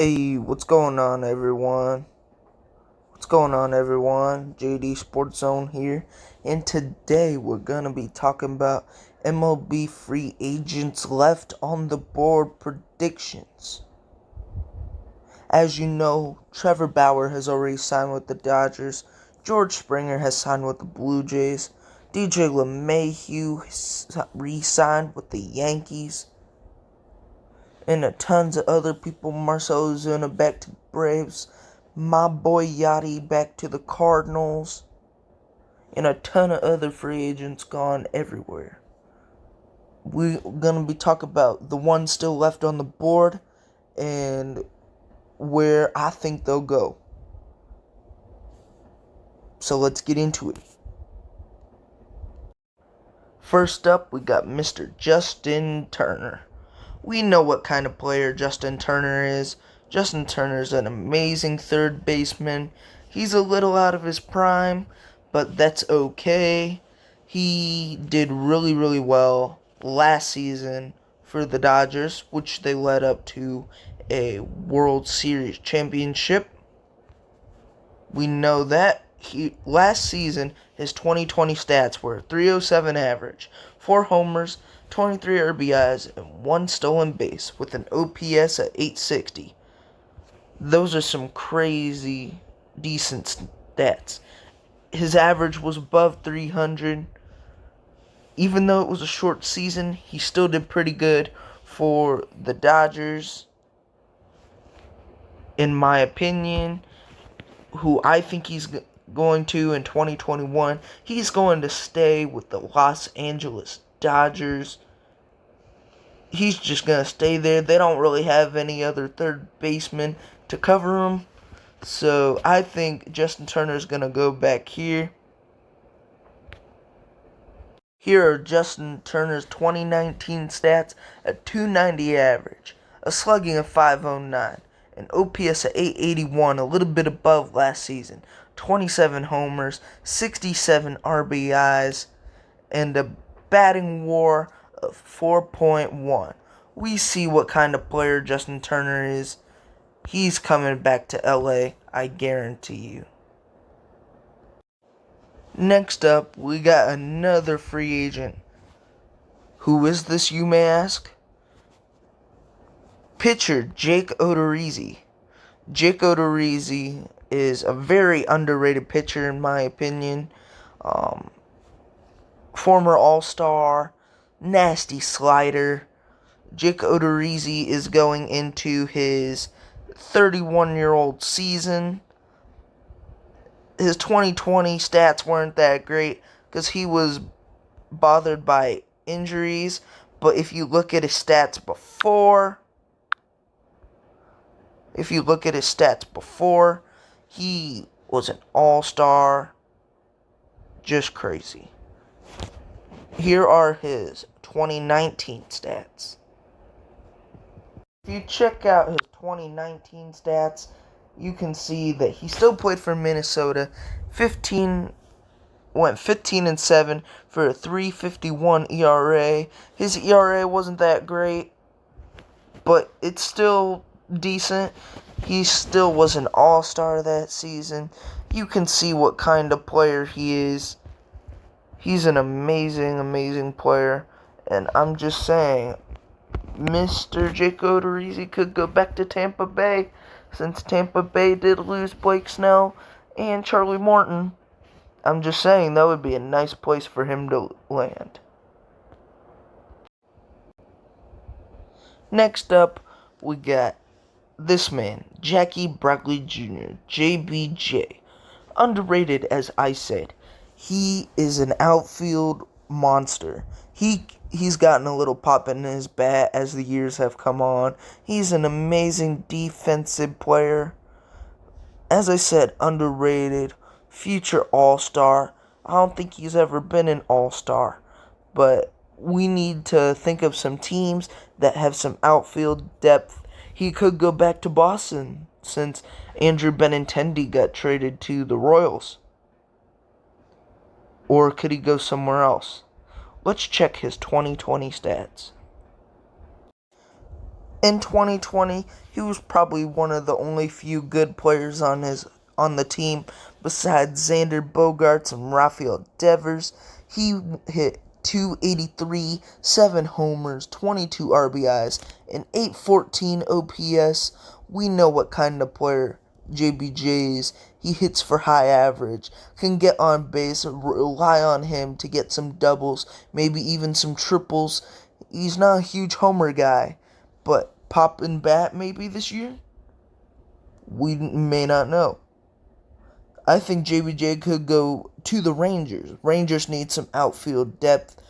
Hey, what's going on, everyone? What's going on, everyone? JD Sports Zone here, and today we're gonna be talking about MLB free agents left on the board predictions. As you know, Trevor Bauer has already signed with the Dodgers. George Springer has signed with the Blue Jays. DJ LeMahieu re-signed with the Yankees. And tons of other people. Marcell Ozuna back to the Braves. My boy Yachty back to the Cardinals. And a ton of other free agents gone everywhere. We're going to be talking about the ones still left on the board and where I think they'll go. So let's get into it. First up, we got Mr. Justin Turner. We know what kind of player Justin Turner is. Justin Turner's an amazing third baseman. He's a little out of his prime, but that's okay. He did really, really well last season for the Dodgers, which they led up to a World Series championship. We know that. Last season, his 2020 stats were 307 average, 4 homers, 23 RBIs, and 1 stolen base with an OPS at 860. Those are some crazy decent stats. His average was above 300. Even though it was a short season, he still did pretty good for the Dodgers. In my opinion, who I think he's going to in 2021, he's going to stay with the Los Angeles Dodgers. He's just going to stay there. They don't really have any other third baseman to cover him. So I think Justin Turner's going to go back here. Here are Justin Turner's 2019 stats: a 290 average, a slugging of 509, an OPS of 881, a little bit above last season, 27 homers, 67 RBIs, and a batting WAR of 4.1. We see what kind of player Justin Turner is. He's coming back to LA, I guarantee you. Next up, we got another free agent. Who is this, you may ask? Pitcher Jake Odorizzi. Jake Odorizzi is a very underrated pitcher in my opinion. Former All-Star, nasty slider. Jake Odorizzi is going into his 31-year-old season. His 2020 stats weren't that great because he was bothered by injuries. But if you look at his stats before, he was an all-star. Just crazy. Here are his 2019 stats. If you check out his 2019 stats, you can see that he still played for Minnesota. Went 15-7 for a 3.51 ERA. His ERA wasn't that great, but it's still decent. He still was an all-star that season. You can see what kind of player he is. He's an amazing, amazing player, and I'm just saying, Mr. Jake Odorizzi could go back to Tampa Bay, since Tampa Bay did lose Blake Snell and Charlie Morton. I'm just saying, that would be a nice place for him to land. Next up, we got this man, Jackie Bradley Jr., JBJ. Underrated, as I said. He is an outfield monster. He's gotten a little pop in his bat as the years have come on. He's an amazing defensive player. As I said, underrated, future all-star. I don't think he's ever been an all-star, but we need to think of some teams that have some outfield depth. He could go back to Boston since Andrew Benintendi got traded to the Royals. Or could he go somewhere else? Let's check his 2020 stats. In 2020, he was probably one of the only few good players on the team besides Xander Bogaerts and Rafael Devers. He hit 283, 7 homers, 22 RBIs, and 814 OPS. We know what kind of player JBJ is. He hits for high average, can get on base, rely on him to get some doubles, maybe even some triples. He's not a huge homer guy, but pop and bat maybe this year? We may not know. I think JBJ could go to the Rangers. Rangers need some outfield depth.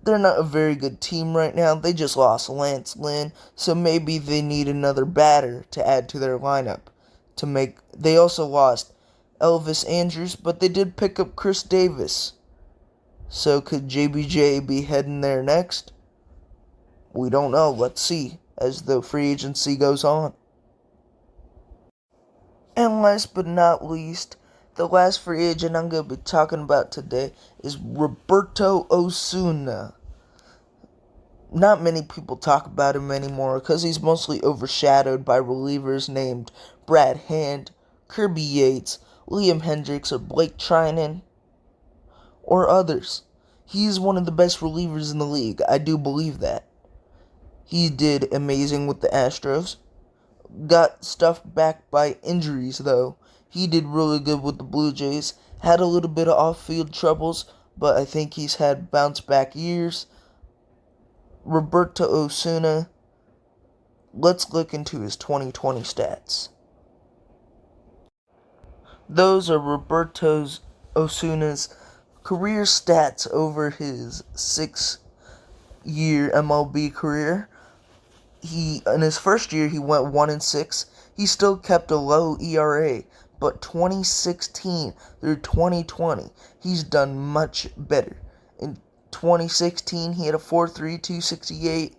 They're not a very good team right now. They just lost Lance Lynn, so maybe they need another batter to add to their lineup. They also lost Elvis Andrus, but they did pick up Chris Davis. So could JBJ be heading there next? We don't know. Let's see as the free agency goes on. And last but not least, the last free agent I'm going to be talking about today is Roberto Osuna. Not many people talk about him anymore because he's mostly overshadowed by relievers named Brad Hand, Kirby Yates, Liam Hendricks, or Blake Trinan, or others. He's one of the best relievers in the league. I do believe that. He did amazing with the Astros. Got stuffed back by injuries, though. He did really good with the Blue Jays. Had a little bit of off-field troubles, but I think he's had bounce-back years. Roberto Osuna. Let's look into his 2020 stats. Those are Roberto Osuna's career stats over his 6-year MLB career. In his first year, he went 1-6. He still kept a low ERA, but 2016 through 2020, he's done much better. In 2016, he had a 4.3, 268.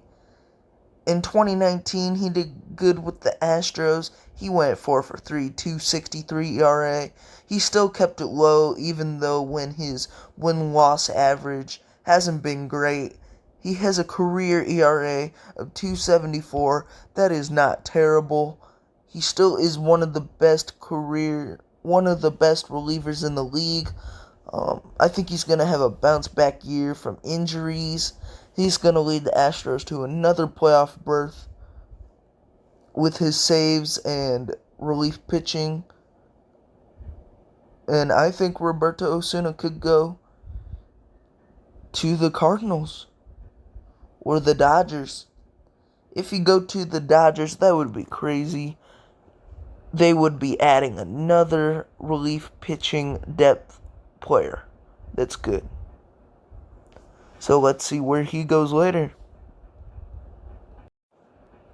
In 2019, he did good with the Astros. He went 4-for-3, 263 ERA. He still kept it low, even though his win-loss average hasn't been great. He has a career ERA of 2.74. That is not terrible. He still is one of the best relievers in the league. I think he's going to have a bounce-back year from injuries. He's going to lead the Astros to another playoff berth with his saves and relief pitching. And I think Roberto Osuna could go to the Cardinals or the Dodgers. If he go to the Dodgers, that would be crazy. They would be adding another relief pitching depth player. That's good. So let's see where he goes later.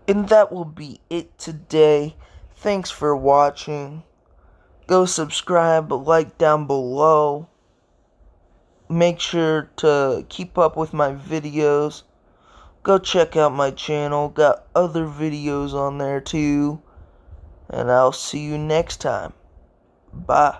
And that will be it today. Thanks for watching. Go subscribe, like down below. Make sure to keep up with my videos. Go check out my channel. Got other videos on there too. And I'll see you next time. Bye.